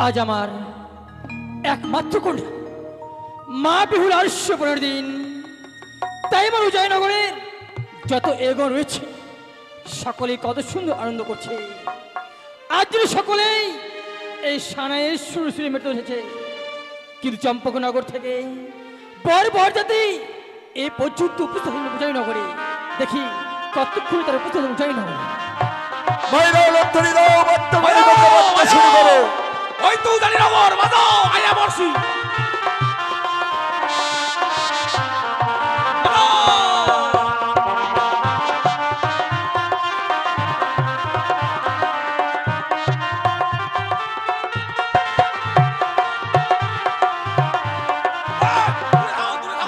আজ আমার একমাত্র কন্যা মা বিহুল 815 দিন। তাই আমার উদয়নগরের যত এগো রয়েছে সকলেই কত সুন্দর আনন্দ করছে। আজ যদি সকলেই এই সানাইয়ের সুরে সুরে মেতে উঠেছে, কিন্তু চম্পকনগর থেকে বর জাতি এই পর্যন্ত উপস্থিত হল উদয়নগরে। দেখি কতক্ষণ তার উপস্থিত উদয়নগরে। ওই তো জানি না বর বাজাও আয়া বর্ষি।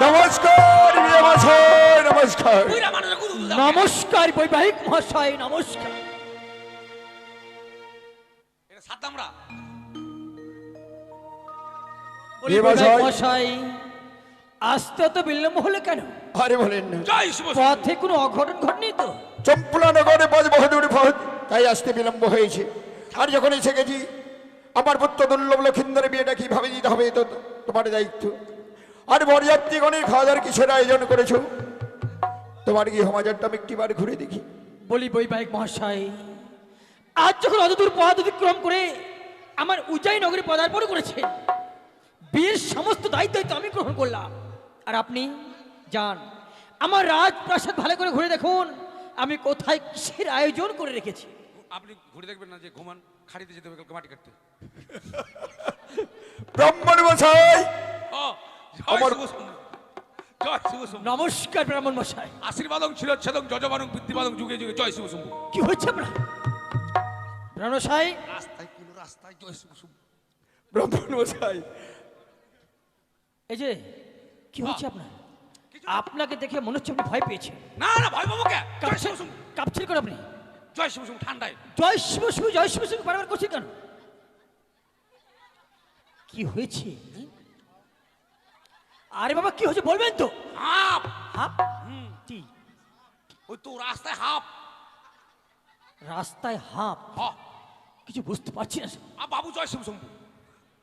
নমস্কার নমস্কার নমস্কার বৈবাহিক মহাশয়, নমস্কার। এটা সাদ্দামরা মহাশয় আসতে তো বিলম্ব হলে কেন? আরে বলেন না, জয় শিব। পথে কোনো অঘটন ঘটেনি তো? চম্পলা নগরে বজ বহুদূর পথ, তাই আসতে বিলম্ব হয়েছে। আর যখন এসে গেছি, আমার পুত্র দুর্লভ লক্ষিন্দরের বিয়েটা কিভাবে দিতে হবে তো তোমার দায়িত্ব। আর বরযাত্রীগণের খাওয়া দাওয়ার কিসের আয়োজন করেছো? তোমার কি সমাজটা আমি একটিবার ঘুরে দেখি। বলি বৈবাহিক মহাশয়, আজ যখন অতদূর পথ অতিক্রম করে আমার উজ্জয়ী নগরে পদার্পণ করেছে, বিয়ের সমস্ত দায়িত্ব আমি গ্রহণ করলাম। আর আপনি যান আমার রাজপ্রাসাদ ভালো করে ঘুরে দেখুন আমি কোথায় কিসের আয়োজন করে রেখেছি। আপনি ঘুরে দেখবেন না যে ঘুমান খাড়িতে যেতে হবে কালকে মাটি কাটতে। ব্রাহ্মণ মশাই, ও জয় শিব শম্ভু। জয় শিব শম্ভু। নমস্কার ব্রাহ্মণ মশাই। আশীর্বাদং ছিলচ্ছেদং যজমানং বৃদ্ধিবাদং যুগে যুগে জয় শিব শম্ভু। কি হচ্ছে আপনার ব্রাহ্মণ মশাই? রাস্তায় কোন রাস্তায় জয় শিব শম্ভু। ব্রাহ্মণ মশাই, এই যে কি হচ্ছে আপনার? আপনাকে দেখে মনে হচ্ছে আপনি ভয় পেয়েছেন। না না ভয় পাবো কে? জয় শিব শম্ভু। কাঁপছেন কেন আপনি? জয় শিব শম্ভু ঠান্ডায়। জয় শিব শিব জয় শিব শিব বারবার করছেন কেন? কি হয়েছে? আরে বাবা কি হয়েছে বলবেন তো? হাপ হাপ? কি? ওই তো রাস্তায় হাপ। রাস্তায় হাঁপ? হ কিছু বুঝতে পারছি না। আ বাবু জয় শিব শম্ভু।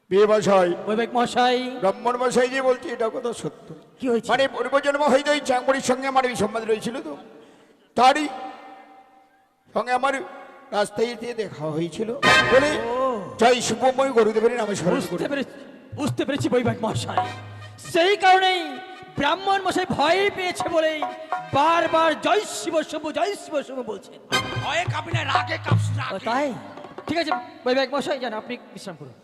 বিয়ে মশাই, বৈবাহিক মহাশয় ব্রাহ্মণ মশাই যে বলছি এটা কথা সত্য। কি হয়েছে? মানে পূর্বজন্ম হয়তো এই চাকরির সঙ্গে আমার এই সম্বাদ রয়েছিল, তো তারই সঙ্গে আমার রাস্তায় দিয়ে দেখা হয়েছিল বলে জয় শুভময় গুরুদেবের নামে স্মরণ করি। বুঝতে পেরেছি বৈবাহিক মহাশয়। সেই কারণেই ব্রাহ্মণ মশাই ভয় পেয়েছে বলেই বারবার জয় শিব শুভ জয় শিব শুভ বলছেন। ভয়ে কাঁপি না, রাগে কাঁপছি ও রাগে। তাই? ঠিক আছে বৈবাহিক মশাই যান, আপনি বিশ্রাম করুন।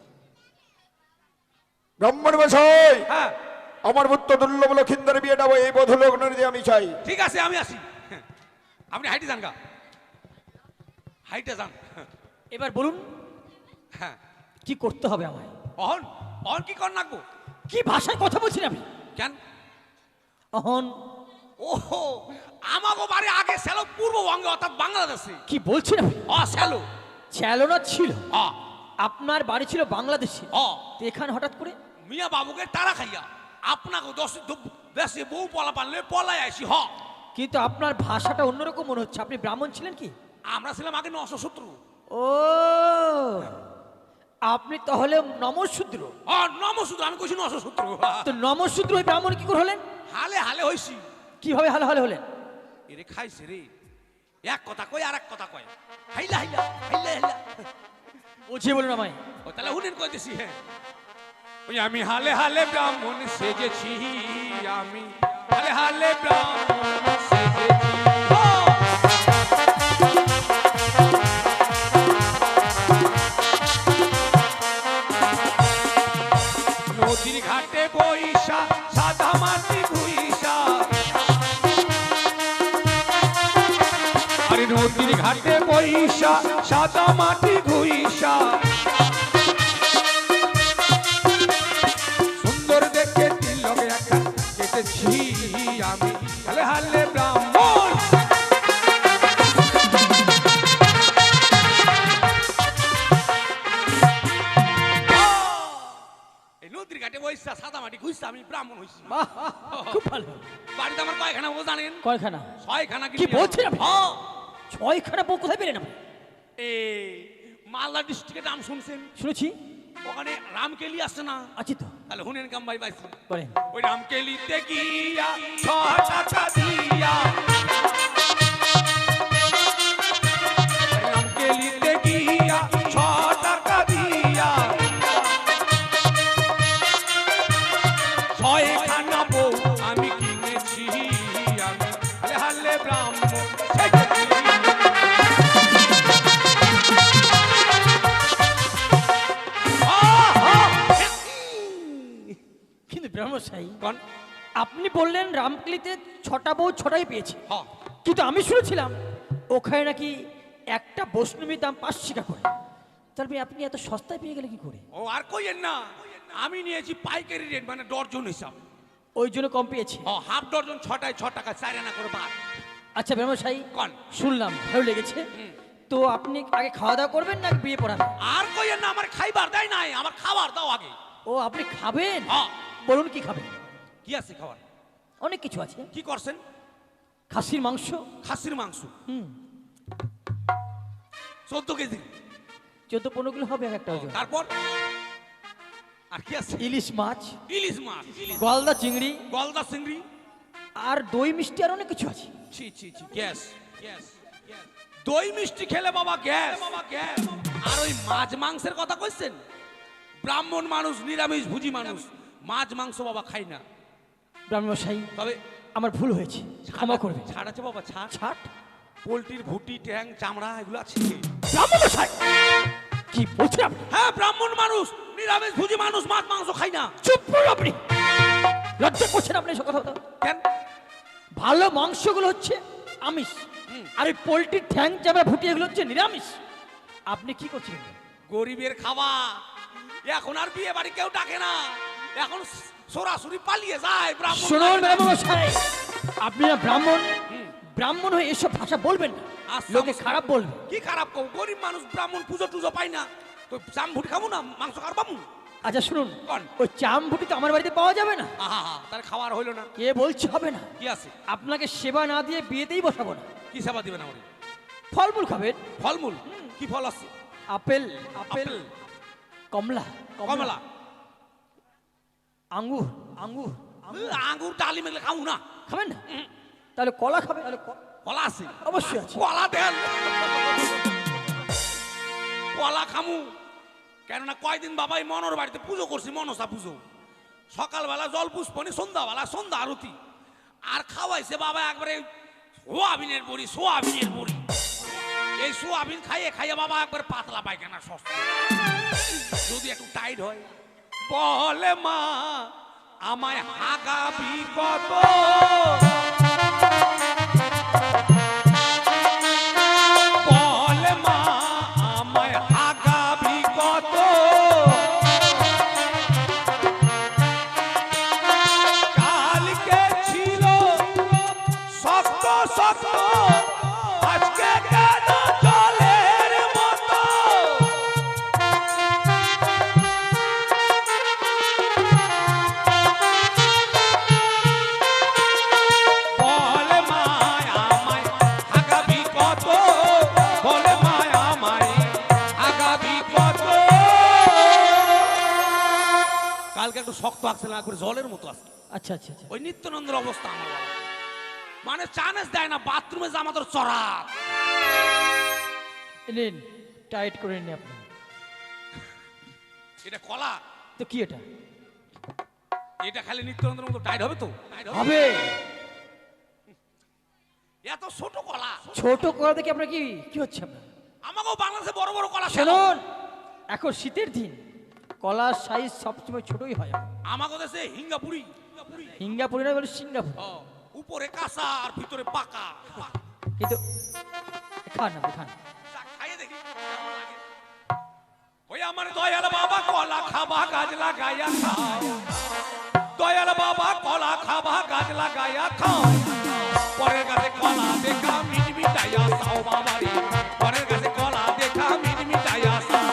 ব্রাহ্মণ মশাই, হ্যাঁ আমার পুত্র দুর্লভ লক্ষিন্দরের বিয়েটা এই বোধ লগ্ন দিয়ে আমি চাই। ঠিক আছে আমি আসি। আপনি হাইটে যান গা, হাইটে যান। এবার বলুন হ্যাঁ কি করতে হবে আমায়? অহন অহন কি কর নাকবো? কি ভাষায় কথা বলছেন আপনি? কেন? অহন ওহো আমাগো বাড়ি আগে ছিল পূর্ববঙ্গে অর্থাৎ বাংলাদেশে। কি বলছেন আপনি? ছিল চালনা ছিল? অ আপনার বাড়ি ছিল বাংলাদেশে, অ তো এখানে হঠাৎ করে? মিয়া বাবুকে তারা খাইয়া আপনাকে দেশে বউ পলা পানলে পলাই আসি। হ কিন্তু আপনার ভাষাটা অন্যরকম মনে হচ্ছে। আপনি ব্রাহ্মণ ছিলেন কি? আমরা ছিলাম আগে নশশত্রু। ও আপনি তাহলে নমশূদ্র? নমশূদ্র, আমি কইছি নশশত্রু। তো নমশূদ্র হয়ে ব্রাহ্মণ কি করে হলেন? হালে হালে হইছি। কিভাবে হালে হালে হলেন? এরে খাইছে রে, এক কথা কই আর এক কথা কয়, হাইলা হাইলা হাইলা হাইলা। বুঝিয়ে বলুন আমায়। ও তাহলে হুনেন কইতেছি। হ্যাঁ ওই আমি হালে হালে ব্রাহ্মণ সেজেছি, আমি হালে হালে ব্রাহ্মণ সেজেছি। নদীর ঘাটে বইসা সাদা মাটি ঘুইসা, আরে নদীর ঘাটে বইসা সাদা মাটি ঘুইসা, সুন্দর দেখে তিলক একটা কেটেছি আমি হালে হালে ব্রাহ্মণ। এই নদীর ঘাটে বইসা সাদা মাটি ঘুইসা আমি ব্রাহ্মণ হইছি। বাহ, খুব ভালো। বাড়িতে আমার কয়খানা বউ জানেন? কয়খানা? 6খানা। কি বলছেন আপনি? 6খানা বউ কোথায় পেলেন আপনি? এই মালদা ডিস্ট্রিক্টের নাম শুনছেন? শুনেছি। ওখানে রামকেলি আসছে না? আছি তো, তাহলে হুনেন কাম ভাই বাইছি। করেন। ওই রামকেলিতে গিয়া ছ টাকা দিয়া, রামকেলিতে গিয়া ছ টাকা দিয়া ছয়খানা বউ আমি কিনেছি, আমি হালে হালে ব্রাহ্মণ সেজেছি। কিন্তু ব্রহ্মশাই, কোন? আপনি বললেন রামকেলিতে 6টা বউ 6টাই পেয়েছে, হ্যাঁ, কিন্তু আমি শুনেছিলাম ওখানে নাকি একটা বৈষ্ণবীর দাম 5 টাকা করে। তাহলে আপনি এত সস্তায় পেয়ে গেলে কি করে? ও আর কইেন না, আমি নিয়েছি পাইকারি রেট, মানে ডর্জন হিসাব। ওই জন্য কম পেয়েছে। ও হাফ ডর্জন 6টায় 6 টাকা, 4 আনা করে বাদ। আচ্ছা ব্রহ্মশাই, কোন? শুনলাম ভালো লেগেছে। তো আপনি আগে খাওয়া দাওয়া করবেন না বিয়ে পড়াবেন? আর কইেন না, আমার খাইবার দেয় নাই, আমার খাবার দাও আগে। ও আপনি খাবেন? হ্যাঁ। বলুন কি খাবেন? কি আছে খাবার? অনেক কিছু আছে। কি করছেন? খাসির মাংস। খাসির মাংস হুম, 14 কেজি। 14-15 কিলো হবে এক একটা ওজন। তারপর আর কি আছে? ইলিশ মাছ, ইলিশ মাছ, গলদা চিংড়ি, গলদা চিংড়ি, আর দই মিষ্টি, আর অনেক কিছু আছে। ছি ছি ছি, গ্যাস গ্যাস। দই মিষ্টি খেলে বাবা গ্যাস, বাবা গ্যাস। আর ওই মাছ মাংসের কথা কইছেন? ব্রাহ্মণ মানুষ, নিরামিষ ভুজি মানুষ, মাছ মাংস বাবা খাই না। ব্রাহ্মণশাই, তবে আমার ভুল হয়েছে, ক্ষমা করবে। ছাড় আছে বাবা, ছাড়। ছাট। পোলট্রির ভুটি, ট্যাং, চামড়া এগুলো আছে। ব্রাহ্মণশাই, কি বলছেন আপনি? হ্যাঁ, ব্রাহ্মণ মানুষ, নিরামিষ ভুজি মানুষ, মাছ মাংস খাই না। চুপ করুন আপনি। লজ্জা করছেন আপনি এসব কথা বলতে? কেন? ভালো মাংসগুলো হচ্ছে আমিষ, আর এই পোলট্রির ঠ্যাং চামড়া ভুটি এগুলো হচ্ছে নিরামিষ। আপনি কি করছেন? গরিবের খাওয়া। এখন আর বিয়ে বাড়ি কেউ ডাকে না, এখন সরাসরি পালিয়ে যায় ব্রাহ্মণ। শুনুন ব্রাহ্মণশাই, আপনি না ব্রাহ্মণ, ব্রাহ্মণ হয়ে এসব ভাষা বলবেন না, আচ্ছা, লোকে আচ্ছা। খারাপ বলবে। কি খারাপ কও? গরিব মানুষ, ব্রাহ্মণ পুজো টুজো পাই না, তো চাম ভুটি খাবো না, মাংস কার পাবো? আচ্ছা শুনুন, কোন? ওই চাম ভুটি তো আমার বাড়িতে পাওয়া যাবে না। আহা হা, তার খাবার হইলো না। কে বলছে হবে না? কি আছে? আপনাকে সেবা না দিয়ে বিয়েতেই বসাবো না। কি সেবা দিবেন আমারে? ফলমূল খাবেন। ফলমূল? কি ফল আছে? আপেল, আপেল, কমলা, কমলা, আঙ্গুর, আঙ্গুর। আঙ্গুর, ডালিম এগুলো খাবো না। খাবেন না? তাহলে কলা খাবেন। তাহলে কলা আছে? অবশ্যই আছে। কলা দেন, কলা খামু। কেননা কয়দিন বাবাই মনোর বাড়িতে পুজো করছি, মনসা পুজো। সকালবেলা জল পুষ্পনি, সন্ধ্যাবেলা সন্ধ্যা আরতি। আর খাওয়াইছে বাবা একবারে সোয়াবিনের বড়ি, সোয়াবিনের বড়ি। এই সোয়াবিন খাইয়ে খাইয়ে বাবা একবার পাতলা পায়খানা সস্তা। যদি একটু টাইট হয়, বলে মা আমায় হাগাবি কত, বলে মা আমায় হাগাবি কত, কালকে ছিল শক্ত শক্ত, আজকে কেন জলের মতো। বলে মায় আমায় হাগাবি কত, বলে মায় আমায় হাগাবি কত। কালকে একটু শক্ত আসছে না, করে জলের মতো আসছে। আচ্ছা আচ্ছা আচ্ছা। ওই নিত্যানন্দের অবস্থা আমার বাবা। মানে চান্স দেয় না, বাথরুমে যা আমাদের চড়া। নিন, টাইট করে নিন আপনি। এটা কলা? তো কি এটা? এটা খালি নিত্যানন্দের মতো টাইট হবে তো? হবে। এত ছোট কলা? ছোট কলা দেখে আপনার কি কি হচ্ছে আপনার? আমাকেও বাংলাদেশে বড় বড় কলা খেলো। শুনুন, এখন শীতের দিন, কলার সাইজ সবসময় ছোটই হয়। আমাকে দেশে হিঙ্গাপুরি, সিঙ্গাপুরি না, বলে সিঙ্গাপুর। ও, উপরে কাঁচা আর ভিতরে পাকা। কিন্তু খান আপনি, খান। যা, খাইয়ে দেখি কেমন লাগে। ওই আমার দয়াল বাবা কলা খাবা গাছ লাগাইয়া খাও, দয়াল বাবা কলা খাবা গাছ লাগাইয়া খাও। পরের কাছে কলা দেখা মিট মিটাইয়া খাও বাবা রে, পরের কাছে কলা দেখা মিট মিটাইয়া খাও।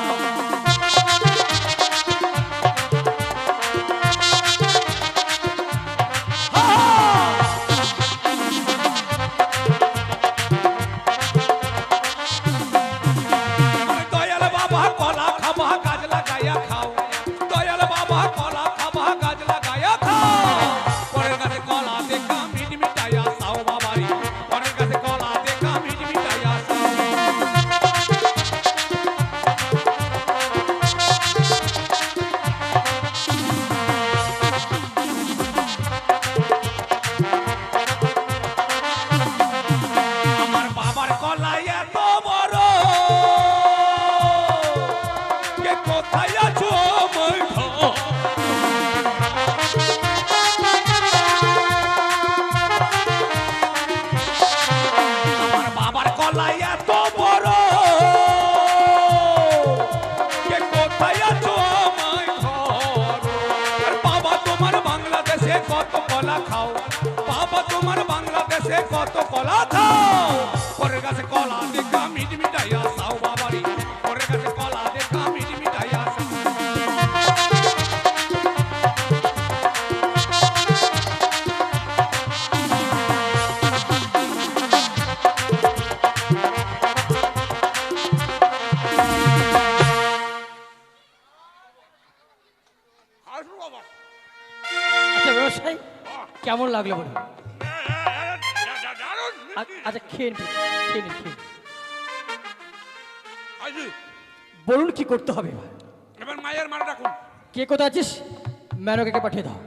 দয়াল বাবা কলা খাবা গাছ লাগাইয়া খাও, কোথায় আছো আমায় ধর। আমার বাবার কলাই এত বড়, কে কোথায় আছো আমায় ধর। আর বাবা তোমার বাংলাদেশে কত কলা খাও, বাবা তোমার বাংলাদেশে কত কলা খাও। পরের কাছে কলা দেখা মিট মিটাইয়া খাও বাবারি, পরের কাছে কলা দেখা মিট মিটাইয়া খাও। আসো বাবা। আচ্ছা ব্যবসায়ী কেমন লাগলো বলুন? দারুণ। আচ্ছা খেয়ে নিন, খেয়ে নিন, খেয়ে নিন। আসি। বলুন কি করতে হবে এবার? এবার মায়ের মারা রাখুন। কে কোথায় আছিস? ম্যানকে পাঠিয়ে দাও।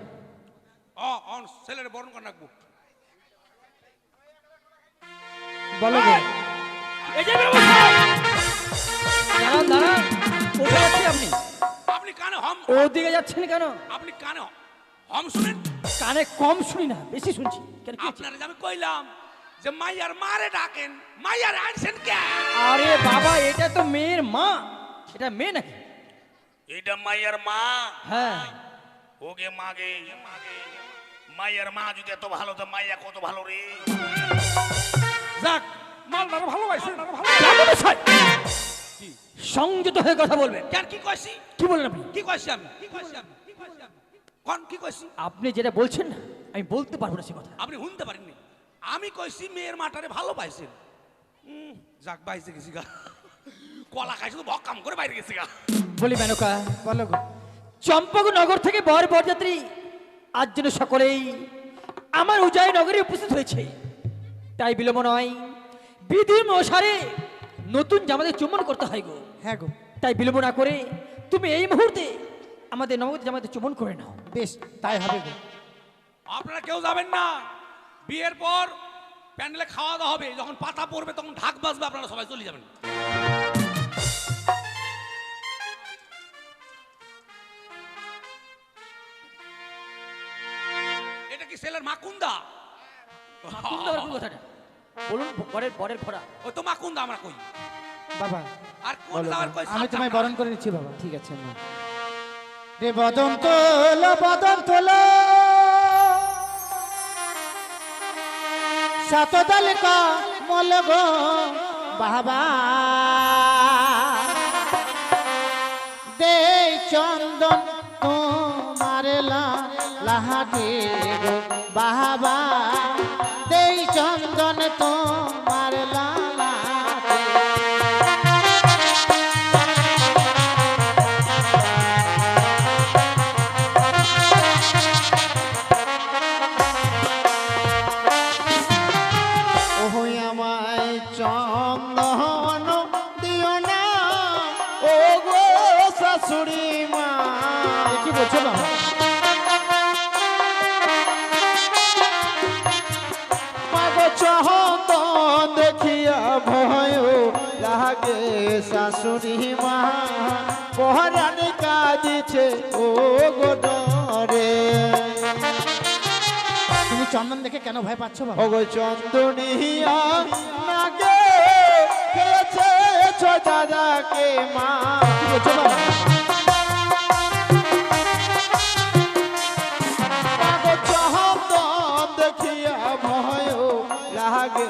অন ছেলের বরণ করে রাখবো। বলো গো। এই যে ব্যবসায়ী দাঁড়ান দাঁড়ান, কোথায় আছেন আপনি? আপনি কানে হম, ওদিকে যাচ্ছেন কেন? আপনি কানে হম শুনেন। কানে কম শুনি না, বেশি শুনছি। কেন কি হয়েছে? আপনারা যে আমি কইলাম যে মাইয়ার মারে ডাকেন, মাইয়ার আনছেন কে? আরে বাবা, এটা তো মেয়ের মা। এটা মেয়ে নাকি? এটা মাইয়ার মা। হ্যাঁ। ওগে মাগে মাইয়ার মা যদি এত ভালো, তো মাইয়া কত ভালো রে। যাক, মালদার ভালোবাসে। সংযত হয়ে কথা বলবেন। কেন কি কইছি? কি বলেন আপনি? কি কইছি আমি? কি কইছি আমি? কি কইছি আমি? কোন কি কইছি? আপনি যেটা বলছেন না, আমি বলতে পারবো না সে কথা। আপনি শুনতে পারেননি। আমি কইছি মেয়ের মাটারে ভালো পাইছেন। যাক, বাইসে গেছি গা। কলা খাইছে তো ভক্কাম করে বাইরে গেছি গা। বলি মেনকা, বলো গো। চম্পকনগর থেকে বরযাত্রী আজ যেন সকলেই আমার উজাই নগরে উপস্থিত হয়েছে। তাই বিলম্ব নয়, বিধির অনুসারে নতুন জামাতে চুম্বন করতে হয় গো। হ্যাঁ গো, তাই বিলম্ব না করে তুমি এই মুহূর্তে আমাদের নবগত জামাতে চুম্বন করে নাও। বেশ তাই হবে গো। আপনারা কেউ যাবেন না। বিয়ের পর প্যান্ডেলে খাওয়া দাওয়া হবে, যখন পাতা পড়বে তখন ঢাক বাজবে, আপনারা সবাই চলে যাবেন। এটা কি ছেলের মাকুন্দা? মাকুন্দা আর কোন কথাটা? বলুন বরের ঘোড়া। ওই তো মাকুন্দা আমরা কই। বাবা আর কোন বলো, যাওয়ার কই? আমি তোমায় বরণ করে নিচ্ছি বাবা। ঠিক আছে মা। রে বদন তোলো, বদন তোলো, সাতদাল কা মল গো বাবা, দে চন্দন তোমার লাহাটে গো বাবা, দে চন্দন তোমার লাহাটে। চন্দন দিও না ও গো শাশুড়ি মা। কি বলছো বাবা? মাগো চন্দন দেখিয়া ভয় লাগে শাশুড়ি মা, পহরানি কাঁদিছে ও গো ডরে। তুমি চন্দন দেখে কেন ভয় পাচ্ছ বাবা? ওগো চন্দনিয়া নাগে খেয়েছে দাদাকে মা। কি বলছো বাবা? চন্দন দেখিয়া ভয় লাগে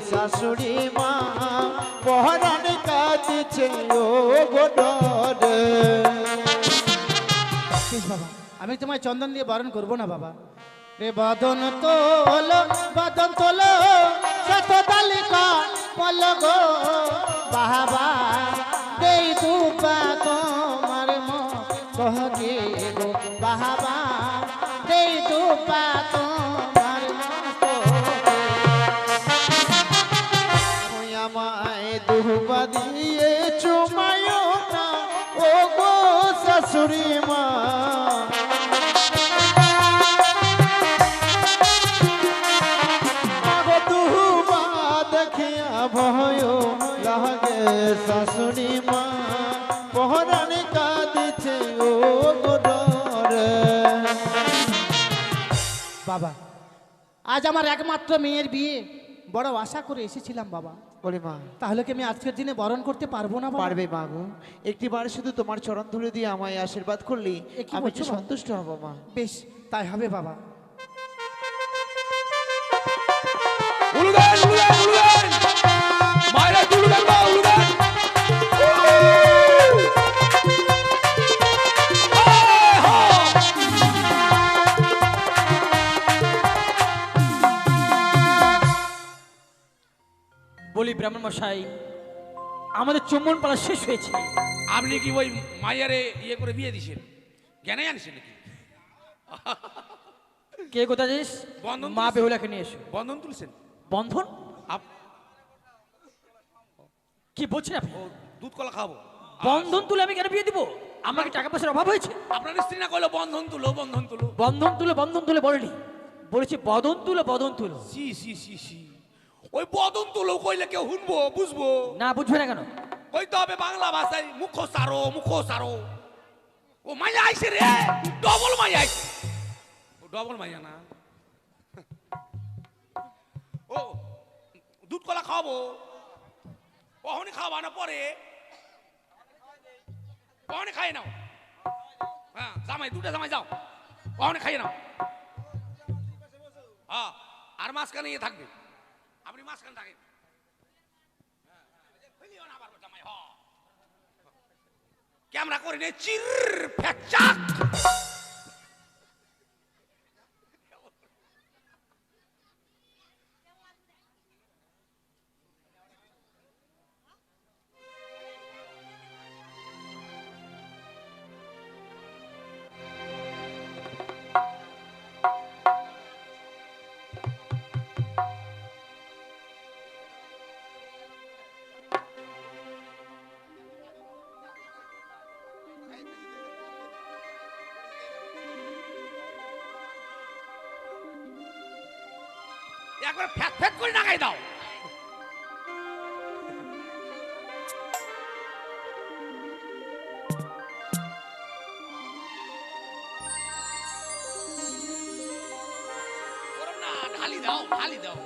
শাশুড়ি মা, পহরানি কাঁদিছে ও গো ডরে। বাবা, আমি তোমায় চন্দন দিয়ে বারণ করবো না বাবা। রে বদন তোলো, বদন তোলো, শত তালিকা বল গো বাবা, দেই দুপা তোমার মহকে গো বাবা, দেই দুপা তোমার মহকে। আমায় দুপা দিয়ে চুমায় না ও গো শাশুড়ি মা। ভয় লাগে শাশুড়ি মা, পহরানি কাঁদি বাবা, আজ আমার একমাত্র মেয়ের বিয়ে, বড় আশা করে এসেছিলাম বাবা। ওরে মা, তাহলে কি আমি আজকের দিনে বরণ করতে পারবো না বাবা? পারবে মা গো। একটিবার শুধু তোমার চরণ ধুলে দিয়ে আমায় আশীর্বাদ করলে এ কি আমি বলছো যে বাবা? সন্তুষ্ট হব মা। বেশ, তাই হবে বাবা। উলুদেন উলুদেন উলুদেন মায়েরা উলুদেন মা উলুদেন বলি ব্রাহ্মণ মশাই, আমাদের চুম্বন পালা শেষ হয়েছে। আপনি কি ওই মাইয়ারে ইয়ে করে বিয়ে দিছেন? জ্ঞানে আনছেন নাকি? কে কোথায় যাস? বন্ধন মা তুলছে। বেহুলাকে নিয়ে এসো। বন্ধন তুলছেন? বন্ধন? আপ- কি বলছেন আপনি? ও দুধ কলা খাবো। বন্ধন তুলে আমি কেন বিয়ে দিব? আমাকে টাকা পয়সার অভাব হয়েছে? আপনার স্ত্রী না কইলো বন্ধন তুলো বন্ধন তুলো? বন্ধন তুলে বলেনি, বলেছি বদন তুলো বদন তুলো। সি সি সি সি, ওই বদন তুলো কইলে কেউ শুনবো বুঝবো? না বুঝবে না কেন? কইতে হবে বাংলা ভাষায় মুখো সারো। ও মাইয়া আইছে রে, ডবল মাইয়া আইছে। ও ডবল মাইয়া না। ও দুধ কলা খাওয়াবো, কখনই খাওয়াবা না পরে? কখনই খাই নাও। হ্যাঁ জামাই, দুটা জামাই যাও, কখনই খাইয়ে নাও। হ্যাঁ, আর মাঝখানে ইয়ে থাকবে, আপনি মাঝখানে থাকেন। ক্যামেরা করে নে, চির ফ্যাচাক। একবার ফ্যাক ফ্যাক করে নাগাই দাও। ওরম না, ঢালি দাও ঢালি দাও।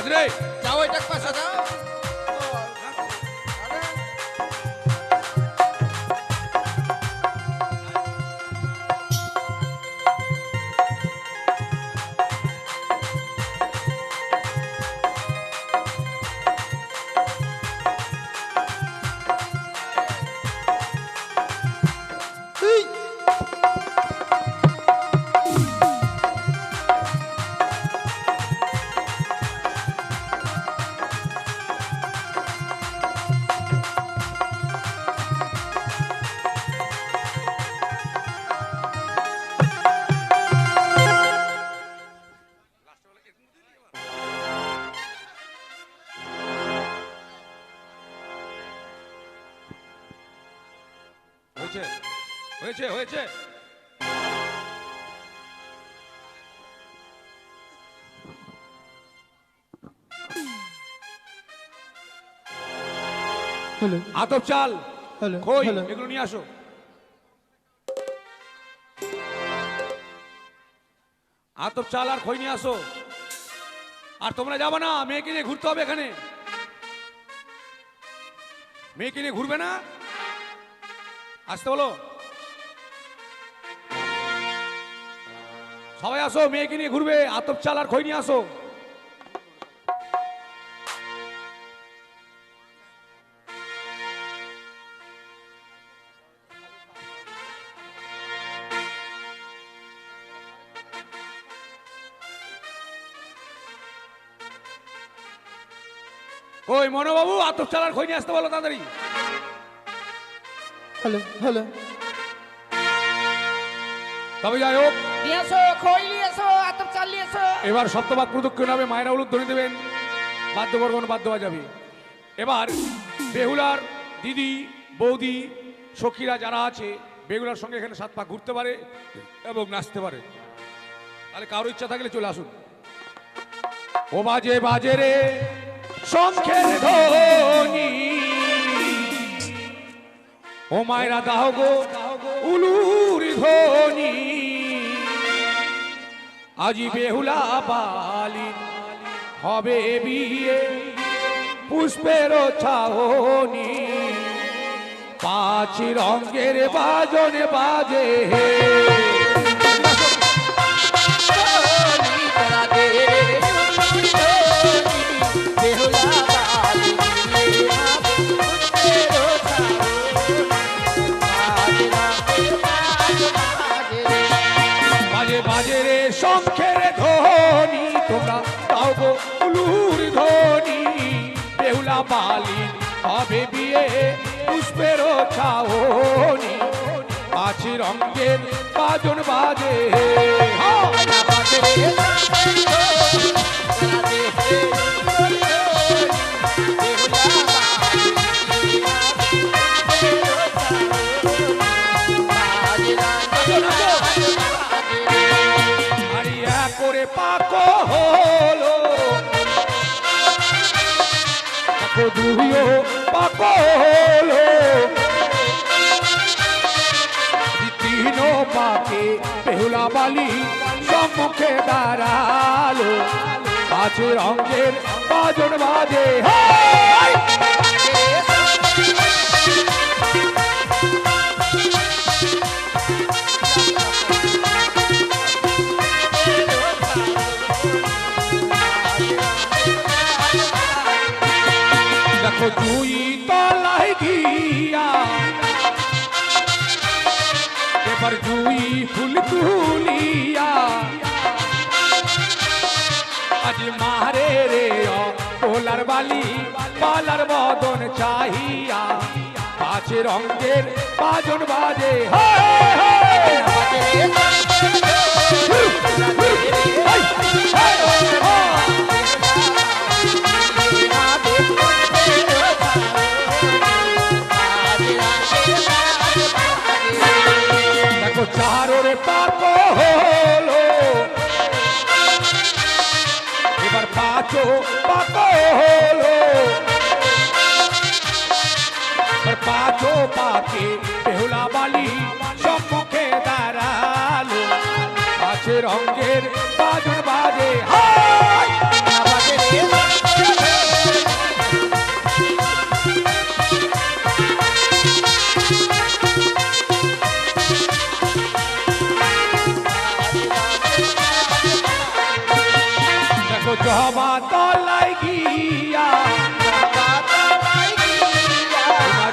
আছে রে যাও এটা পাশে যাও। হয়েছে হয়েছে হয়েছে হ্যালো আতপ চাল হ্যালো কই হ্যালো এগুলো নিয়ে আসো আতপ চাল আর খই নিয়ে আসো আর তোমরা যাবে না মেয়েকে নিয়ে ঘুরতে হবে এখানে মেয়েকে নিয়ে ঘুরবে না আসতে বলো সবাই আসো মেয়েকে নিয়ে ঘুরবে আতপ চাল আর খই নিয়ে আসো কই মনোবাবু আতপ চাল আর খই নিয়ে আসতে বলো তাড়াতাড়ি হ্যালো হ্যালো তবে যাই হোক নিয়ে এসো খই নিয়ে এসো আতপ চাল নিয়ে এসো। এবার সপ্তবাদ প্রদক্ষিণ হবে মায়েরা উলুধ্বনি দেবেন বাদ্যবর্গণ বাদ্য বাজাবে এবার বেহুলার দিদি বৌদি সখীরা যারা আছে বেহুলার সঙ্গে এখানে সাত পা ঘুরতে পারে এবং নাচতে পারে তাহলে কারো ইচ্ছা থাকলে চলে আসুন ও বাজে বাজে রে শঙ্খের ধ্বনি ও মায়েরা দাও গো উলুর ধ্বনি আজি বেহুলা বালিন হবে বিয়ে পুষ্পের ছাহনি পাঁচ রঙের বাজন বাজে বাজে বাজে রে শঙ্খের ধ্বনি তোমরা তাও গো উলুর ধ্বনি বেহুলা বালিন হবে বিয়ে পুষ্পের ছাহনি পাঁচ রঙের বাজন বাজে আরিয়া করে পাকো হলো দেখো দুইও পাকো হলো তিন পাকে বেহুলা বালি সম্মুখে দাঁড়ালো পাঁচ রঙের বাজন বাজে দেখো দুই তলায় গিয়া এবার দুই ফুল তুলিয়া আজ মারে রে পোলার বালি পালার বদন চাহিয়া পাঁচ রঙের বাজন বাজে দেখো চারোর পাকো হলো এবার পাঁচও পাকো হলো এবার পাঁচও পাকে বেহুলা বালি সম্মুখে দাঁড়ালো পাঁচ রঙের বাজন বাজে হায় জবা তলাই গিয়া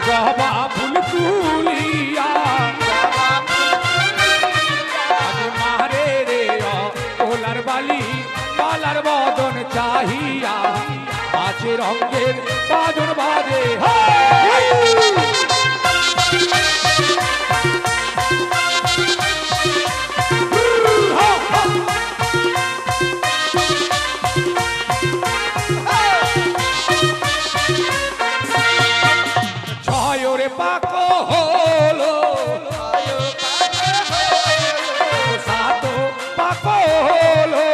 জবা ফুল তুলিয়া মারে রে ওলার বালি পালার বদন চাহিয়া আছে রঙের বাদন বাজে ছয়রে পাক হলো সাত পাক হলো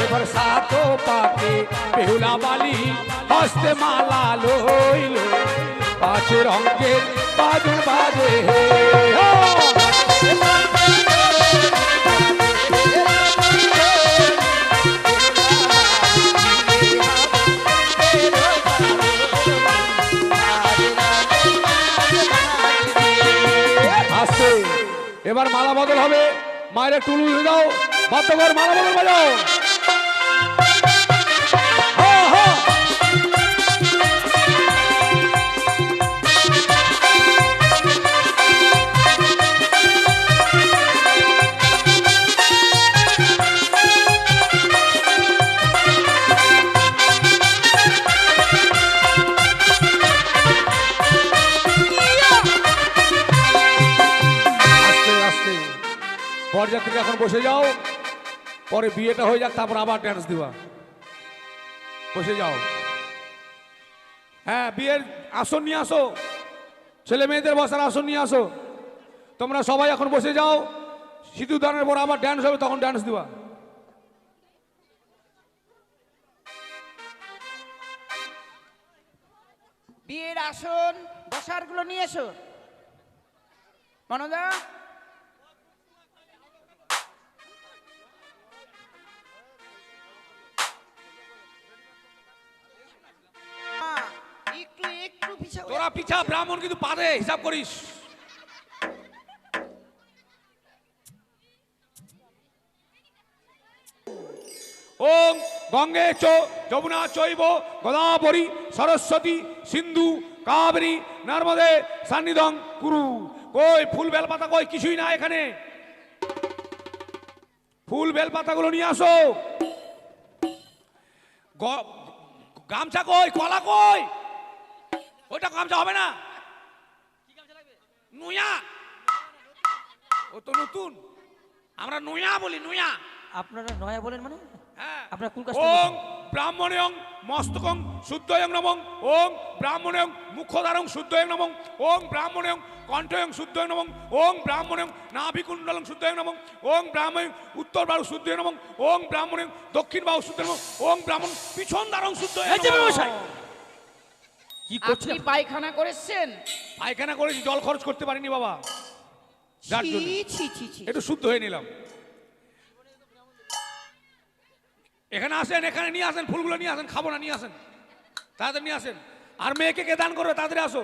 এবার সাত পাকে বেহুলা বালি হস্তে মালা লইল পাঁচ রঙের বাদুর বাজে আসছে এবার মালা বদল হবে মায়ের টুলু দাও বাদ্যকর মালা বদল বাজাও হ্যাঁ হ্যাঁ বরযাত্রী এখন বসে যাও পরে বিয়েটা হয়ে যাক তারপর আবার ড্যান্স দিবা বসে যাও হ্যাঁ বিয়ের আসন নিয়ে আসো ছেলে মেয়েদের বসার আসন নিয়ে আসো তোমরা সবাই এখন বসে যাও সিঁদুর দানের পর আবার ড্যান্স হবে তখন ড্যান্স দিবা বিয়ের আসন বসার গুলো নিয়ে এসো মনোদা একটু একটু পিছা তোরা পিছা ব্রাহ্মণ কিন্তু পারে হিসাব করিস ওম গঙ্গে চ যমুনা চৈব গোদাবরী সরস্বতী সিন্ধু কাবেরী নর্মদে সান্নিধ্যং কুরু কই ফুল বেলপাতা কই কিছুই না এখানে ফুল বেলপাতাগুলো নিয়ে আসো গামছা কই কলা কই ওইটা গামছা হবে না নুয়া ও তো নতুন আমরা নুয়া বলি নুয়া আপনারা নয়া বলেন মানে হ্যাঁ আপনারা কোন কাজ ওং ব্রাহ্মণেয়ং মস্তকং শুদ্ধয়ং নমঃ ওং ব্রাহ্মণেয়ং মুখদ্বারং শুদ্ধয়ং নমঃ ওং ব্রাহ্মণেয়ং কণ্ঠয়ং শুদ্ধয়ং নমঃ ওং ব্রাহ্মণেয়ং নাভিকুণ্ডলং শুদ্ধয়ং নমঃ ওং ব্রাহ্মণেয়ং উত্তর বাহু শুদ্ধয়ং নমঃ ওং ব্রাহ্মণেয়ং দক্ষিণ বাহু শুদ্ধয়ং নমঃ ওং ব্রাহ্মণ পিছন দ্বারং শুদ্ধয়ং এই যে নমঃ মশাই কি করছেন আপনি পায়খানা করেছেন পায়খানা করেছি জল খরচ করতে পারিনি বাবা যার ছি জন্য ছি ছি ছি একটু শুদ্ধ হয়ে নিলাম এখানে আসেন এখানে নিয়ে আসেন ফুলগুলো নিয়ে আসেন খাবো না নিয়ে আসেন তাদের নিয়ে আসেন আর মেয়েকে কে দান করবে তাদের আসো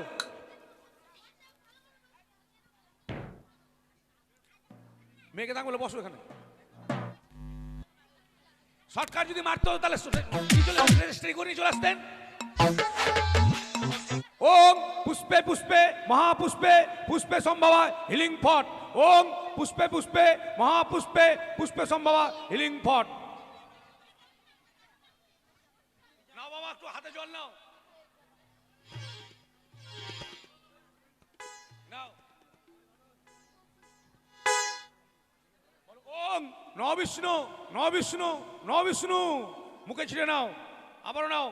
মেয়েকে দান করলে বসো এখানে শর্টকাট যদি মারতে হতো তাহলে রেজিস্ট্রি করে নিয়ে চলে আসতেন ওম পুষ্পে পুষ্পে মহাপুষ্পে পুষ্পে সম্ভবা হিলিং ফট ওম পুষ্পে পুষ্পে মহাপুষ্পে পুষ্পে সম্ভবা হিলিং ফট নাও বাবা একটু হাতে জল নাও নাও ওম ন বিষ্ণু ন বিষ্ণু ন বিষ্ণু মুখে ছিঁড়ে নাও আবারও নাও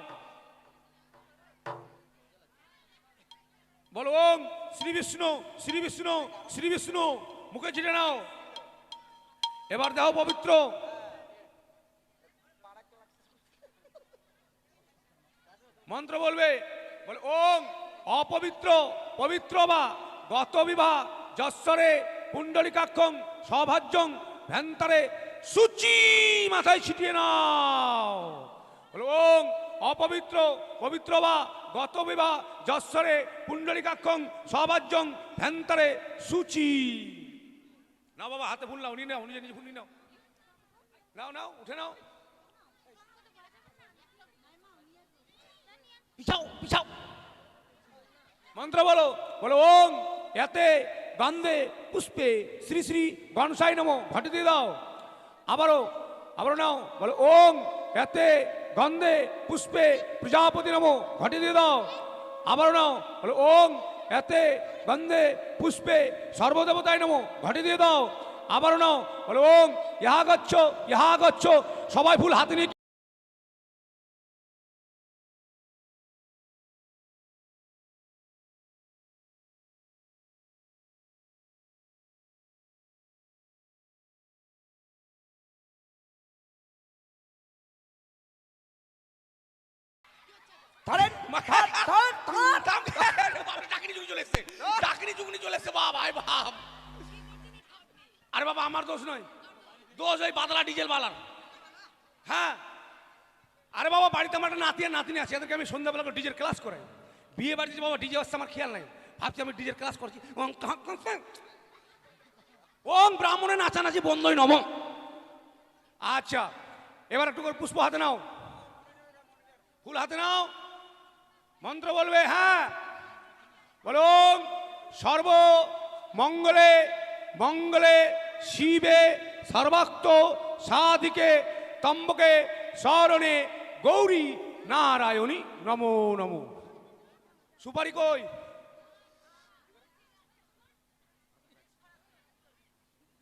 বলো ওম শ্রী বিষ্ণু শ্রী বিষ্ণু শ্রী বিষ্ণু মুখে ছিঁড়ে নাও এবার দেহ পবিত্র মন্ত্র বলবে বলে ওম অপবিত্র পবিত্র বা গত বিবাহ যশ্বরে পুণ্ডলিকাক্ষং সভাজ্যং ভ্যান্তারে সূচি মাথায় ছিটিয়ে নাও বলে ওম অপবিত্র পবিত্র বা গত বিবাহ যশ্বরে পুণ্ডলিকাক্ষং সভাজ্যং ভ্যান্তারে সূচি না বাবা হাতে ফুল নাও নিয়ে নাও নিজে নিজে ফুল নিয়ে নাও নাও নাও উঠে নাও, পিছাও পিছাও। মন্ত্র বলো, বলো ওং এতে গন্ধে পুষ্পে শ্রী শ্রী গণসাই নমো, ঘটে দিয়ে দাও। আবারও নাও, বলো ওং এতে গন্ধে পুষ্পে প্রজাপতি নমো, ঘটে দিয়ে দাও। আবারও নাও, বলো ওং এতে গন্ধে পুষ্পে সর্বদেবতায় নমো, ঘটে দিয়ে দাও। আবারও নাও, বলো ওং ইহা গচ্ছ। সবাই ফুল হাতে নিয়ে ধরেন ধর, ধর, ধর। ডাকিনি যুগনি চলে এসছে, ডাকিনি যুগনি চলে এসছে, বাপ আয় বাপ। আরে বাবা আমার দোষ নয়, দোষ ওই বাদলা ডিজেল বালার। হ্যাঁ আরে বাবা বাড়িতে আমার একটা নাতি আর নাতিনি আছে, এদেরকে আমি সন্ধ্যাবেলা করে ডিজের ক্লাস করাই। বিয়ে বাড়িতে বাবা ডিজে আসছে আমার খেয়াল নাই, ভাবছি আমি ডিজের ক্লাস করছি। ওং ব্রাহ্মণের নাচানাচি বন্ধই নম। আচ্ছা এবার একটু করে পুষ্প হাতে নাও, ফুল হাতে নাও, মন্ত্র বলবে। হ্যাঁ বলো সর্ব মঙ্গলে মঙ্গলে শিবে সর্বাক্ত সাধিকে তম্বকে শরণে গৌরী নারায়ণী নমো নমো। সুপারি কই?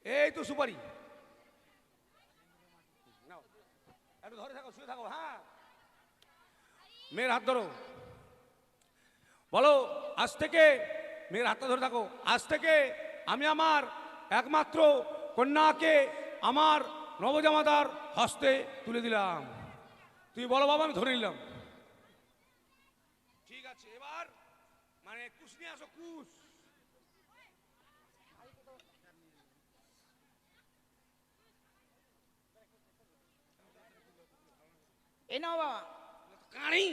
এই তো সুপারি, নাও একটু ধরে থাকো, শুয়ে থাকো। হ্যাঁ মেয়ের হাত ধরো, বলো আজ থেকে, মেয়ের হাতটা ধরে থাকো, আজ থেকে আমি আমার একমাত্র কন্যাকে আমার নবজামাতার হস্তে তুলে দিলাম। তুই বলো বাবা, আমি ধরে নিলাম। ঠিক আছে এবার মানে কুশ নিয়ে আসো, কুশ। এ নাও বাবা, কারি।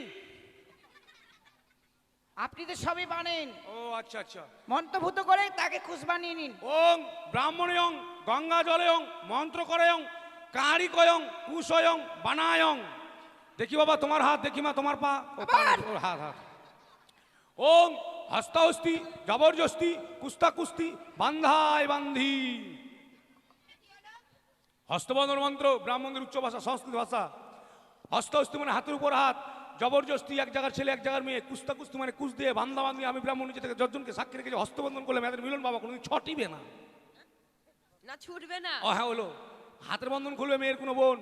আপনি তো সবই বানেন, ও আচ্ছা আচ্ছা। মন্ত্রভূত করে তাকে খুশ বানিয়ে নিন। ওং ব্রাহ্মণয়ং গঙ্গা জলয়ং মন্ত্র করয়ং কারি কয়ং কুশয়ং বানায়ং। দেখি বাবা তোমার হাত, দেখি মা তোমার পা। ও, পা না, ওর হাত হাত। ওং হস্তাহস্তি জবরদস্তি কুস্তা কুস্তি বান্ধায় বান্ধি। হস্তবন্ধন মন্ত্র ব্রাহ্মণদের উচ্চ ভাষা, সংস্কৃত ভাষা। হস্তহস্তি মানে হাতের উপর হাত, জবরদস্তি এক জায়গার ছেলে এক জায়গার মেয়ে, কুস্তা কুস্তি মানে কুচ দিয়ে, বান্ধা বান্ধি। আমি ব্রাহ্মণ নিজে থেকে যজনকে সাক্ষী রেখেছি, হস্তবন্ধন করলে মেয়েদের মিলন বাবা কোনোদিন ছটিবে না, না ছুটবে না। ও হ্যাঁ হলো হাতের বন্ধন খুলবে মেয়ের কোনো বোন।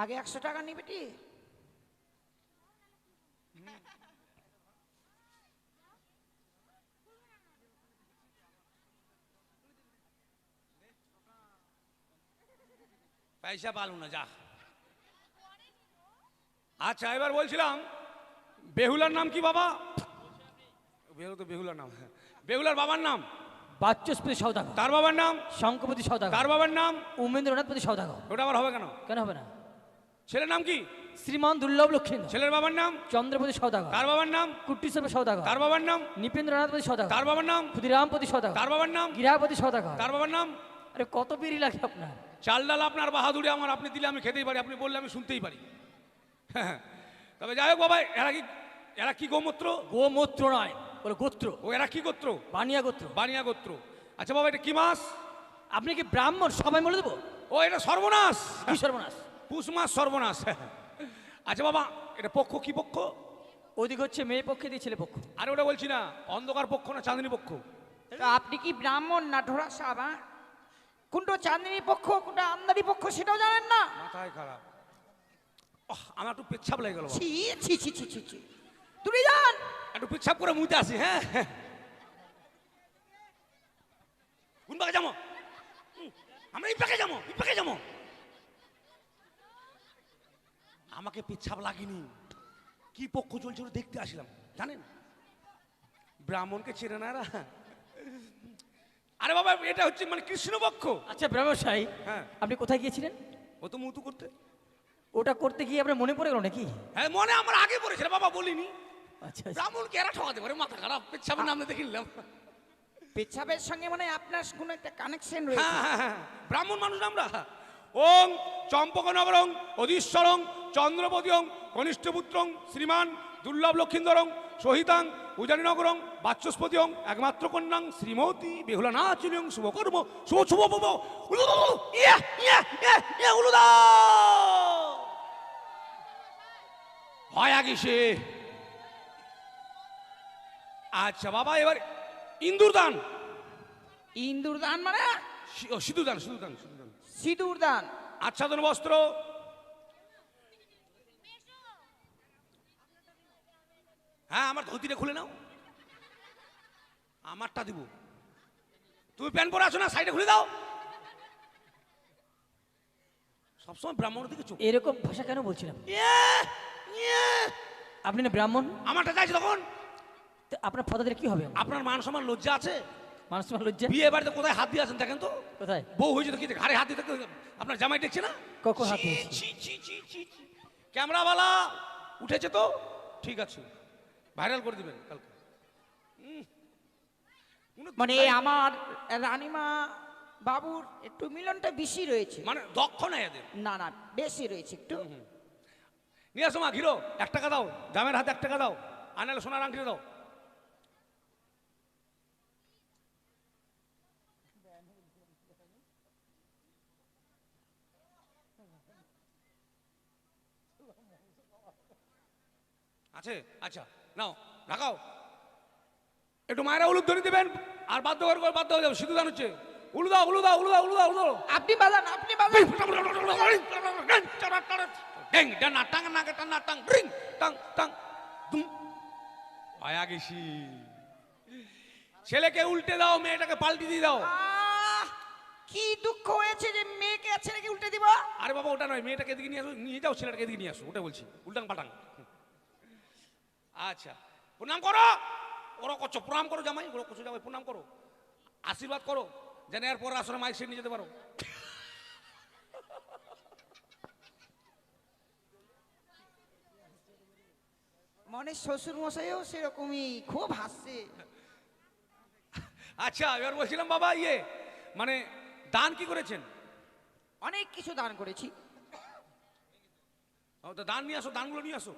আগে 100 টাকা নিবে টি। পয়সা পালু না যা। আচ্ছা এবার বলছিলাম বেহুলার নাম কি বাবা? বেহুলা তো বেহুলার নাম। বেহুলার বাবার নাম? বাচস্পতি সওদাগর। তার বাবার নাম? শঙ্কপতি সওদাগর। তার বাবার নাম? উমেন্দ্রনাথপতি সওদাগর। ওটা আবার হবে কেন? কেন হবে না? ছেলের নাম কি? শ্রীমান দুর্লভ লক্ষিন্দর। ছেলের বাবার নাম? চন্দ্রপতি সওদাগর। তার বাবার নাম? কুট্টিশ্বর সওদাগর। তার বাবার নাম? নৃপেন্দ্রনাথপতি সওদাগর। তার বাবার নাম? ক্ষুদিরামপতি সওদাগর। তার বাবার নাম? গিরাপতি সওদাগর। তার বাবার নাম? আরে কত বিড়ি লাগে আপনার? চাল ডাল আপনার বাহাদুরি আমার, আপনি দিলে আমি খেতেই পারি, আপনি বললে আমি শুনতেই পারি। হ্যাঁ তবে যাই হোক বাবা, এরা কি গোমূত্র? গোমূত্র নয়, বলে গোত্র। ও এরা কি গোত্র? বানিয়া গোত্র। বানিয়া গোত্র। আচ্ছা বাবা এটা কি মাস? আপনি কি ব্রাহ্মণ? সবাই বলে দেবো। ও এটা সর্বনাশ। কি সর্বনাশ? পুষ মাস সর্বনাশ। আচ্ছা বাবা এটা পক্ষ কি পক্ষ? ওদিক হচ্ছে মেয়ে পক্ষে দিয়ে ছেলে পক্ষ। আরে ওটা বলছি না, অন্ধকার পক্ষ না চাঁদনী পক্ষ? তা আপনি কি ব্রাহ্মণ না ঢোড়া সাহেব? হ্যাঁ? কোনটা চাঁদনী পক্ষ কোনটা আমদানি পক্ষ সেটাও জানেন না? মাথায় খারাপ। আমার একটু পেচ্ছাপ লেগে গেল। ছি ছি ছি ছি ছি ছি। তুমি যান একটু পেচ্ছাপ করে মুইতে আসি। হ্যাঁ কোন পাকে যাবো? আমরা এই পাকে যাবো, এই পাকে যাবো। আমাকে পেচ্ছাপ লাগেনি, কি পক্ষ চলছে ওটা দেখতে আসলাম জানেন। ব্রাহ্মণকে চেনে না এরা। আরে বাবা এটা হচ্ছে মানে কৃষ্ণ পক্ষ। আচ্ছা ব্রাহ্মণ সাহেব, হ্যাঁ আপনি কোথায় গিয়েছিলেন? ও তো মুতু করতে। ওটা করতে গিয়ে আপনার মনে পড়ে গেল নাকি? হ্যাঁ মনে আমার আগে পড়েছিল বাবা, বলিনি। আচ্ছা আচ্ছা। ব্রাহ্মণকে এরা ঠকাতে পারে, মাথা খারাপ। পেচ্ছাপের নামে দেখে নিলাম। পেছাবের সঙ্গে মানে আপনার কোনো একটা কানেকশন রয়েছে। হ্যাঁ হ্যাঁ হ্যাঁ ব্রাহ্মণ মানুষ আমরা। ওং চম্পকনগরং অধীশ্বরং চন্দ্রপতিং কনিষ্ঠপুত্রং শ্রীমান দুর্লভ লক্ষিন্দরং সহিতাং উজানিনগরং বাচস্পতিং একমাত্র কন্যাং শ্রীমতী বেহুলা নাচিলং শুভকর্ম শুভ শুভ শুভ উলুদা হয় আগিসে। আচ্ছা বাবা এবার ইন্দুর দান ইন্দুর দান মানে সিধু দান সিধু দান সিধু দান সিঁদুর দান। আচ্ছাদন বস্ত্র। হ্যাঁ আমার ধুতিটা খুলে নাও, আমারটা দিব। তুমি প্যান্ট পরে আছো না, সাইডে খুলে দাও। সবসময় ব্রাহ্মণের দিকে চোখ। এরকম ভাষা কেন বলছিলাম? আপনি না ব্রাহ্মণ? আমারটা চাইছি তখন। তো আপনার পদাদের কি হবে? আপনার মান সম্মান লজ্জা আছে? মানুষ তোমার লজ্জা? বিয়ে বাড়িতে কোথায় হাত দিয়ে আছেন দেখেন তো। কোথায়? বউ হয়েছে তো কি ঘাড়ে হাত দিতে আপনার জামাই দেখছে না? কখন হাত ছি, দিয়েছি? ছি, ছি, ছি, ছি, ছি। ক্যামেরাওয়ালা উঠেছে তো ঠিক আছে, ভাইরাল করে দিবেন কালকে। মানে আমার রানীমা বাবুর একটু মিলনটা বেশি রয়েছে। মানে দক্ষ নাই এদের। না না বেশি রয়েছে একটু। নিয়ে আসো মা ঘিরো, 1 টাকা দাও, জামের হাতে 1 টাকা দাও, আনালে সোনার আংটি দাও। আছে আচ্ছা নাও ঢাকাও। একটু মায়েরা উলুদ ধরে দেবেন আর বাধ্য করে বাধ্য হয়ে যাবে। সিধু দান হচ্ছে। উলুদা উলুদা উলুদা উলুদা উলুদা। আপনি বাজান আপনি বাজান। ছেলেকে উল্টে দাও, মেয়েটাকে পাল্টি দিয়ে দাও। কি দুঃখ হয়েছে যে মেয়েকে আর ছেলেকে উল্টে দিব? আরে বাবা ওটা নয়, মেয়েটাকে এদিকে নিয়ে আসো, নিয়ে যাও, ছেলেটাকে এদিকে নিয়ে আসো, ওটা বলছি উল্টাং পাটাং। আচ্ছা প্রণাম করো, ওরা করছো প্রণাম করো জামাই, ওরা করছো জামাই প্রণাম করো, আশীর্বাদ করো যেন এরপর আসলে মাইক সেট নিয়ে যেতে পারো। মনে শ্বশুর মশাইও সেরকমই খুব হাসছে। আচ্ছা এবার বলছিলাম বাবা ইয়ে মানে দান কি করেছেন? অনেক কিছু দান করেছি। ও তো দান নিয়ে আসো, দানগুলো নিয়ে আসো।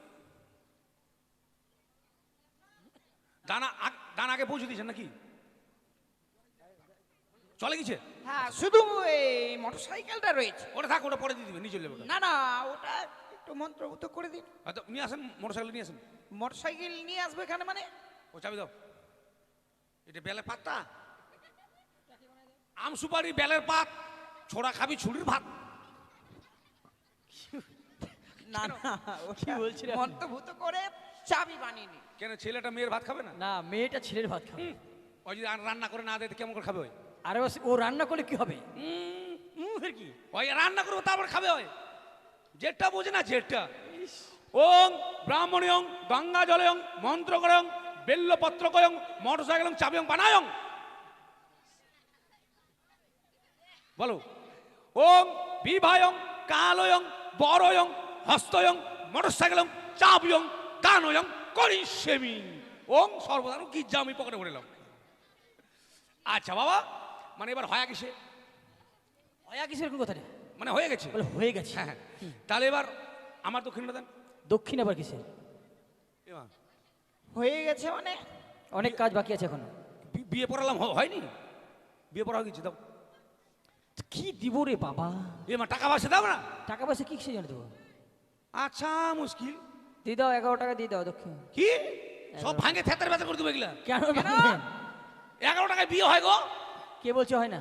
দান আগে পৌঁছে দিয়েছেন নাকি? চলে গেছে? হ্যাঁ শুধু এই মোটরসাইকেলটা রয়েছে। ওটা থাক, ওটা পরে দিয়ে দিবেন, নিয়ে চলে যাবে। না না ওটা একটু মন্ত্রভূত করে দিন। হয়তো নিয়ে আসেন, মোটরসাইকেল নিয়ে আসেন। মোটরসাইকেল নিয়ে আসবে এখানে মানে? ও চাবি দাও। এটা বেলের পাতটা, আম সুপারি বেলের পাত, ছোড়া খাবি ছুরির ভাত। না না কি বলছিলেন? মন্ত্রভূত করে চাবি বানিয়ে নি। কেন ছেলেটা মেয়ের ভাত খাবে না? না মেয়েটা ছেলের ভাত খাবে। ওই যদি রান্না করে না দেয় কেমন করে খাবে? ওই আরে ও রান্না করলে কি হবে? কি ওই রান্না করবো তারপর খাবে। ওই যেটা বোঝে না যেটা। ওং ব্রাহ্মণীয়ং গঙ্গা জলয়ং মন্ত্র করং বেল্লপত্র কয়ং মোটরসাইকেল চাবিয়ং বানায়ং। বলো ওং বিভায়ং কালয়ং বরয়ং হস্তয়ং মোটরসাইকেলং চাবিয়ং গানয়ং করিষ্যামি। ওং সর্বদান গির্জা আমি পকেটে ভরেলাম। আচ্ছা বাবা মানে এবার হয় কিসে? হয়া কিসের কোন কথা? মানে হয়ে গেছে? বলে হয়ে গেছে। হ্যাঁ হ্যাঁ তাহলে এবার আমার দক্ষিণটা দেন। দক্ষিণ আবার কিসের? এবার হয়ে গেছে মানে? অনেক কাজ বাকি আছে এখনো। বিয়ে পড়ালাম হয়নি? বিয়ে পড়া হয়ে গেছে দাও। কি দিব রে বাবা? মা টাকা পয়সা দাও না। টাকা পয়সা কি জানে দেবো? আচ্ছা মুশকিল। দিয়ে দাও 11 টাকা দিয়ে দাও দক্ষিণ। কি সব ভাঙে থেতার বেতার করে দেবো এগুলা? কেন? 11 টাকায় বিয়ে হয় গো? কে বলছে হয় না?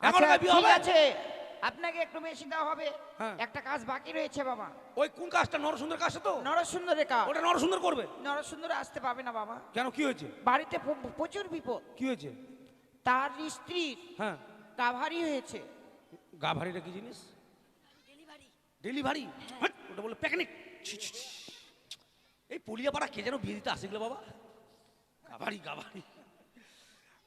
11 টাকায় বিয়ে ঠিক হবে? আছে আপনাকে একটু বেশি দেওয়া হবে। হ্যাঁ। একটা কাজ বাকি রয়েছে বাবা। ওই কোন কাজটা? নরসুন্দর কাজটা তো? নরসুন্দরের কাজ। ওটা নরসুন্দর করবে। নরসুন্দর আসতে পাবে না বাবা। কেন কি হয়েছে? বাড়িতে প্রচুর বিপদ। কি হয়েছে? তার স্ত্রীর হ্যাঁ গাভারি হয়েছে। গা ভারিটা কি জিনিস? ডেলিভারি। ওটা বলে পিকনিক। এই পুলিয়াপাড়া কে যেন বিয়ে দিতে আসে গেল বাবা। গাভারি গাভারি।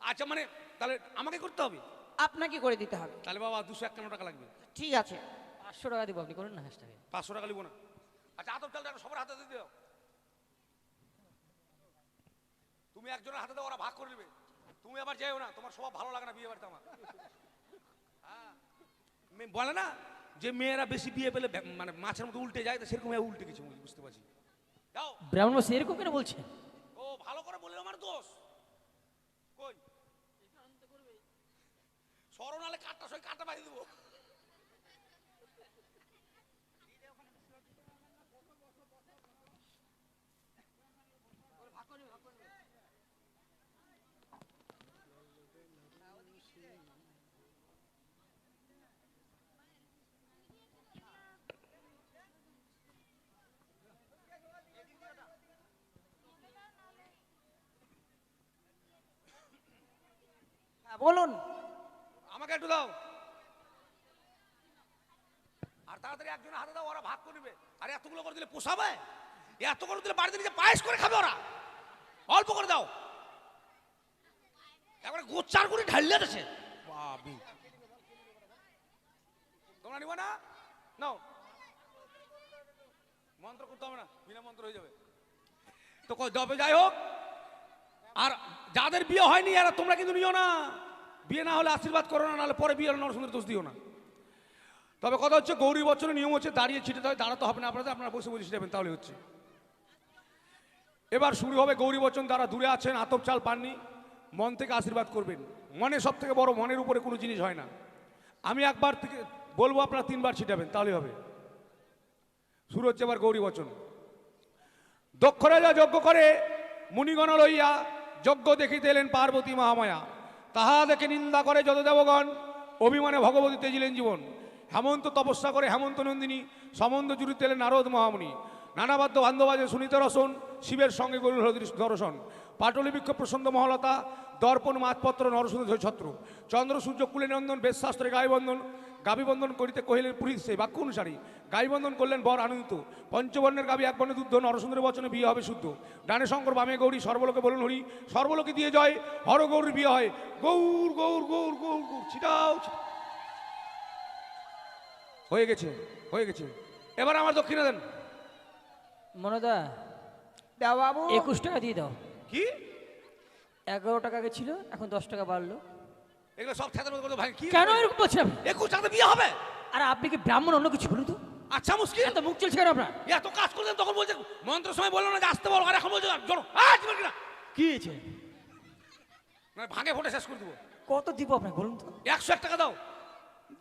আচ্ছা মানে তাহলে আমাকে করতে হবে? আপনাকে করে দিতে হবে। তাহলে বাবা 251 টাকা লাগবে। ঠিক আছে 500 টাকা দিব, আপনি করেন না হ্যাশট্যাগে। 500 টাকা লিব না। আচ্ছা আতপ চালটা সবার হাতে দিয়ে দাও। তুমি একজনের হাতে দাও, ওরা ভাগ করে নেবে। তুমি আবার যাও না, তোমার স্বভাব ভালো লাগে না বিয়ে বাড়িতে আমার। হ্যাঁ, বলে না যে মেয়েরা বেশি বিয়ে পেলে মানে মাছের মতো উল্টে যায়, তো সেরকম উল্টে গেছে, বুঝতে পারছি। যাও। ব্রাহ্মণ মশাই এরকম কেন বলছেন? ও ভালো করে বললে আমার দোষ কই? সরণ আলে কাটটা সই কাটা বাড়ি দেবো। হ্যাঁ, বলুন। আমাকে একটু দাও, আর তাড়াতাড়ি একজনের হাতে দাও, ওরা ভাগ করে নেবে। আর এতগুলো করে দিলে পোষাবে? এত করে দিলে বাড়িতে নিজে পায়েস করে খাবে ওরা। অল্প করে দাও, একবারে গোচ্চার করে ঢালিয়ে দিচ্ছে। বাবু তোমরা নিবা না? নাও, মন্ত্র করতে হবে না, বিনা মন্ত্র হয়ে যাবে। তো তবে যাই হোক, আর যাদের বিয়ে হয়নি এরা তোমরা কিন্তু নিও না। বিয়ে না হলে আশীর্বাদ করো না, নাহলে পরে বিয়ে হলে নরসিংহের দোষ দিও না। তবে কথা হচ্ছে, গৌরী বচনের নিয়ম হচ্ছে দাঁড়িয়ে ছিটাতে হয়, দাঁড়াতে হবে না আপনাদের, আপনারা বসে বসে ছিটাবেন, তাহলে হচ্ছে। এবার শুরু হবে গৌরী বচন। যারা দূরে আছেন, আতপ চাল পাননি, মন থেকে আশীর্বাদ করবেন। মনে সব থেকে বড়, মনের উপরে কোনো জিনিস হয় না। আমি একবার থেকে বলবো, আপনারা 3 বার ছিটাবেন, তাহলে হবে। শুরু হচ্ছে এবার গৌরী বচন। দক্ষ রাজা যজ্ঞ করে মুনিগণ লইয়া, যজ্ঞ দেখিতে এলেন পার্বতী মহামায়া। তাহা দেখে নিন্দা করে যত দেবগণ, অভিমানে ভগবতী তেজিলেন জীবন। হেমন্ত তপস্যা করে হেমন্ত নন্দিনী, সম্বন্ধ জুড়িতে এলেন নারদ মহামুনি। নানাবাদ্য বান্ধবাজে শুনিতে রসন, শিবের সঙ্গে গরুর দর্শন। পাটলি বৃক্ষ প্রসন্ন মহলতা, দর্পণ মাতপত্র নরসুন্দর ছত্র। চন্দ্র সূর্য কুলে নন্দন, বেদশাস্ত্রে গায়বন্ধন। গাবিবন্ধন করিতে কহিলেন পুরীত সেই বাক্য অনুসারী। গাইবন্ধন করলেন বর আনন্দিত। পঞ্চবর্ণের গাবি এক বর্ণে দুধ, নরসুন্দরের বচনে বিয়ে হবে শুদ্ধ। ডানে শঙ্কর বামে গৌরী, সর্বলোকে বলুন হরি। সর্বলোকে দিয়ে জয়, হর গৌরীর বিয়ে হয়। গৌর গৌর গৌর গৌর গৌর, ছিটাও। হয়ে গেছে, হয়ে গেছে। এবার আমার দক্ষিণা দেন। মনোদা, দাও বাবু। 21 টাকা দিয়ে দাও। কি 11 টাকা আগে ছিল, এখন 10 টাকা বাড়লো। এগুলো সব খেতে করতে ভাই? কি কেন এরকম বলছেন? 21 টাকাতে বিয়ে হবে? আর আপনি কি ব্রাহ্মণ অন্য কিছু বলুন তো? আচ্ছা মুশকিল, এত মুখ চলছে কেন আপনার? এত কাজ করছেন, তখন বলছে মন্ত্রের সময় বললো না যে আসতে বলো, আর এখন বলছে জড়ো। কিনা কি হয়েছে? না ভাঙে ফোটে শেষ করে দেবো। কত দিব আপনাকে বলুন তো? 101 টাকা দাও।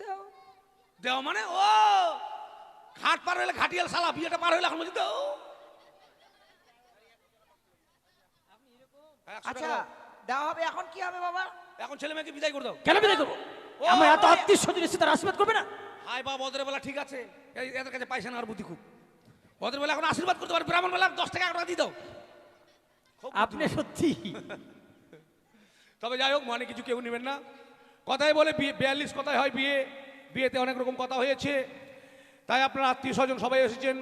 দাও। দেও মানে ও ঘাট পার হইলে ঘাটিয়াল শালা, বিয়েটা পার হইলে এখন বলছি দাও। আচ্ছা দেওয়া হবে। এখন কি হবে বাবা? এখন ছেলে মেয়েকে বিদায় করে দাও। কেন বিদায় করবো? আমার এত আত্মীয় স্বজন এসে তার আশীর্বাদ করবে না? হাই বা বদরের বেলা ঠিক আছে, এদের কাছে পয়সা নেওয়ার বুদ্ধি খুব। বদরের বেলা এখন আশীর্বাদ করতে পারে, ব্রাহ্মণ বেলা 10 টাকা 1 টাকা দিয়ে দাও। আপনি সত্যি। তবে যাই হোক, মানে কিছু কেউ নেবেন না। কথাই বলে 42 কথায় হয় বিয়ে। বিয়েতে অনেক রকম কথা হয়েছে, তাই আপনার আত্মীয় স্বজন সবাই এসেছেন,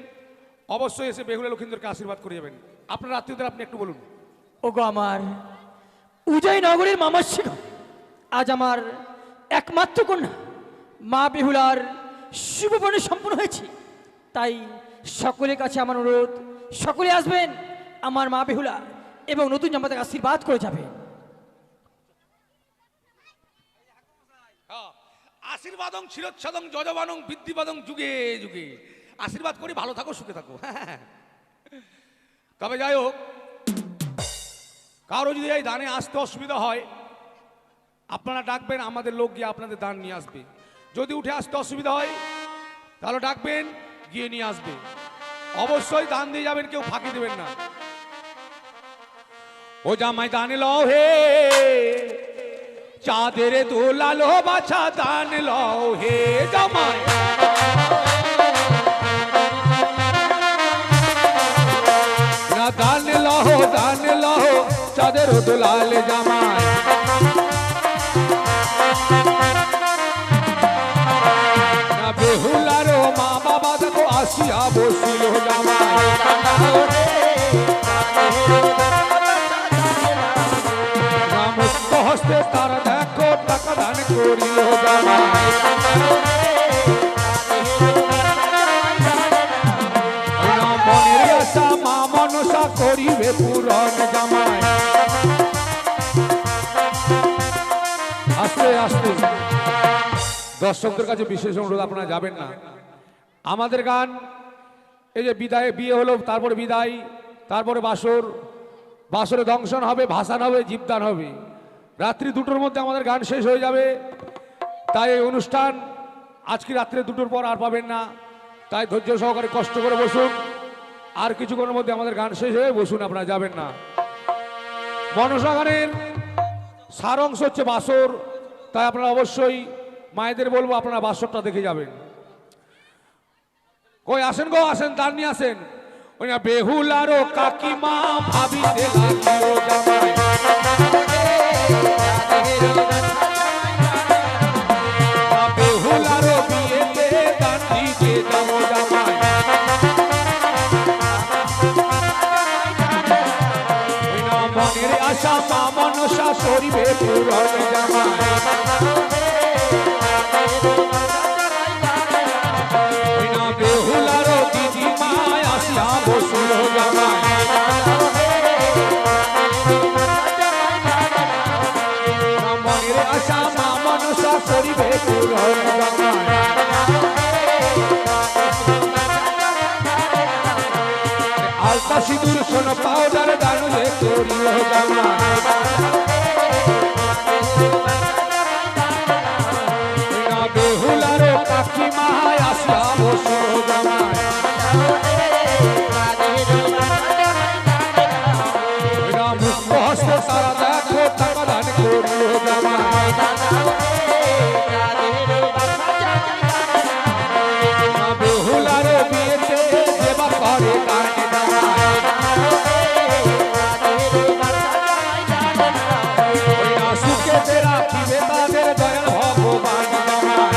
অবশ্যই এসে বেহুলা লক্ষিন্দরকে আশীর্বাদ করে যাবেন। আপনার আত্মীয়দের আপনি একটু বলুন। ওগো আমার উদয় নগরীর মামাসিক, আজ আমার একমাত্র কন্যা মা বেহুলার শুভবর্ণে সম্পন্ন হয়েছে। তাই সকলের কাছে আমার অনুরোধ, সকলে আসবেন আমার মা বেহুলা এবং নতুন জামাতাকে আশীর্বাদ করে যাবে। আশীর্বাদং চিরচ্ছাদং যজবানং বৃদ্ধিবাদং যুগে যুগে। আশীর্বাদ করি, ভালো থাকো, সুখে থাকো। তবে যাই হোক, কারো যদি এই দানে আসতে অসুবিধা হয়, আপনারা ডাকবেন, আমাদের লোক গিয়ে আপনাদের দান নিয়ে আসবে। যদি উঠে আসতে অসুবিধা হয় তাহলে ডাকবেন, গিয়ে নিয়ে আসবে। অবশ্যই দান দিয়ে যাবেন, কেউ ফাঁকি দেবেন না। ও জামাই দান লও হে, চাঁদের দোলালো বাছা দান লও হে জামাই। না দান লও, দান লও, চাঁদের দোলাল জামাই। না বেহুলার মা বাবা দেখো আসিয়া বসিল জামাই। মুক্ত হস্তে তারা দেখো টাকা দান করিল জামাই। মনের আশা মা মনসা করিবে পূরণ জামাই। আস্তে আস্তে দর্শকদের কাছে বিশেষ অনুরোধ, আপনারা যাবেন না। আমাদের গান এই যে বিদায়, বিয়ে হলো, তারপরে বিদায়, তারপরে বাসর, বাসরে দংশন হবে, ভাসান হবে, জীবদান হবে। রাত্রি 2টোর মধ্যে আমাদের গান শেষ হয়ে যাবে। তাই এই অনুষ্ঠান আজকে রাত্রে 2টোর পর আর পাবেন না। তাই ধৈর্য সহকারে কষ্ট করে বসুন। আর কিছুক্ষণের মধ্যে আমাদের গান শেষ হয়ে বসুন, আপনারা যাবেন না। মনসা গানের সার অংশ হচ্ছে বাসর। তাই আপনারা অবশ্যই মায়েদের বলবো আপনারা বাসরটা দেখে যাবেন। কই আসেন গো, আসেন, তার নিয়ে আসেন। ওই না বেহুলারও কাকিমা ভাবিতে লাগিও জামাই, বেহুলারও বিয়েতে গান দিতে যাবো জামাই। ওই না মনের আশা মা মনসা করিবে পূরণ জামাই। ওই না বেহুলারও দিদিমা আসিয়া বসুল জামাই। মনের আশা মা মনসা করিবে পূরণ জামাই। আলতা সিঁদুর সোনা পাউডার দান যে করিও জামাই। না বেহুলারও কাকিমা আসিয়া বসুল জামাই। না মুক্ত হস্ত তারা দেখো টাকা দান করিও জামাই। না বেহুলারও বিয়েতে দেবা করে গান জামাই। ওই না সুখেতে রাখিবে তাদের দয়াল ভগবান জামাই।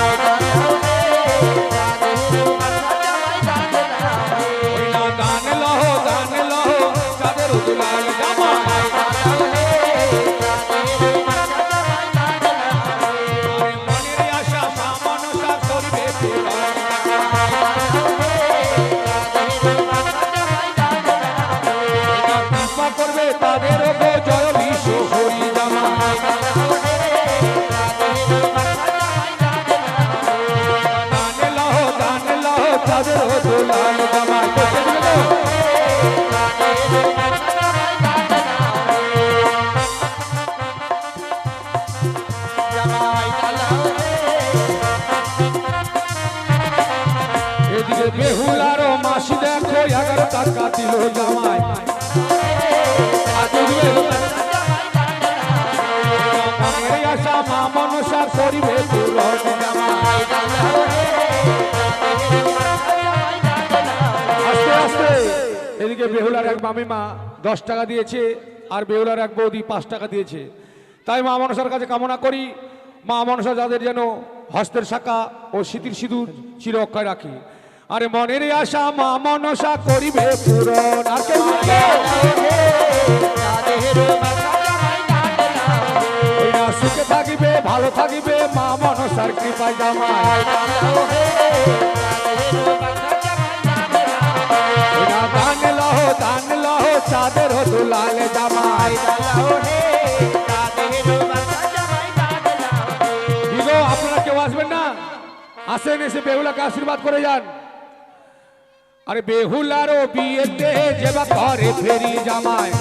ওই না গান লহ চাঁদের দুলাল জামাই। আরে মনের আশা মা মনসা করিবে পূরণ জামাই। কৃপা করবে তাদের ওপর জয় বিশ্ব হরি জামাই। গান লহ চাঁদের দুলাল জামাই। এদিকে বেহুলারও মাসি দেখো 11 টাকা দিল জামাই। মনের আশা মা মনসা করিবে পূরণ জামাই। আস্তে আস্তে এদিকে বেহুলার এক মামিমা 10 টাকা দিয়েছে, আর বেহুলার এক বৌদি 5 টাকা দিয়েছে। তাই মা মনসার কাছে কামনা করি, মা মনসা যাদের যেন হস্তের শাখা ও স্মৃতির সিঁদুর চির অক্ষয় রাখি। আরে মনের আশা মা মনসা করিবে পূরণ। আর কেউ বলবে? ওই না সুখে থাকিবে, ভালো থাকিবে মা মনসার কৃপায় জামাই। ওই না দান লহ চাঁদের দুলাল জামাই। দিগো আপনারা কেউ আসবেন না? আসেন, এসে বেহুলাকে আশীর্বাদ করে যান। আরে বেহুলারও বিয়েতে যেবা ঘরে ফেরি জামাই।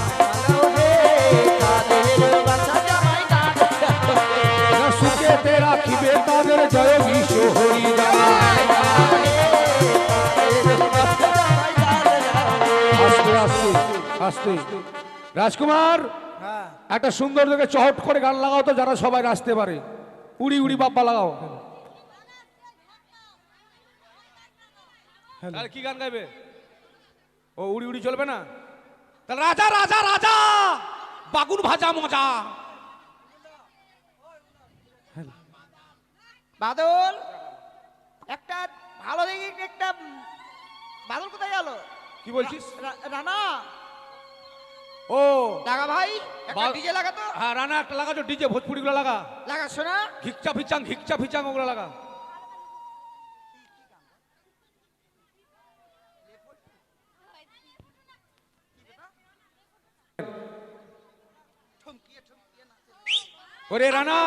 সুখেতে রাখিবে তাদের জয় বিশ্ব হরি জামাই। আস্তে আস্তে আস্তে রাজকুমার, একটা সুন্দর দেখে চহট করে গান লাগাও তো, যারা সবাই নাচতে পারে। উড়ি উড়ি বাপ্পা লাগাও। তাহলে কি গান গাইবে? ও উড়ি উড়ি চলবে না? তাহলে রাজা রাজা রাজা বাগুন ভাজা মজা। বাদল, একটা ভালো দেখে একটা বাদল কোথায় গেল? কি বলছিস? রানা ও লাগা ভাই, একটা বা- ডিজে লাগা তো। হ্যাঁ রানা একটা লাগা, তো ডিজে ভোজপুরি গুলো লাগা, লাগা শোনা। ঘিকচা ফিচাং ওগুলো লাগা। ওরে রানা,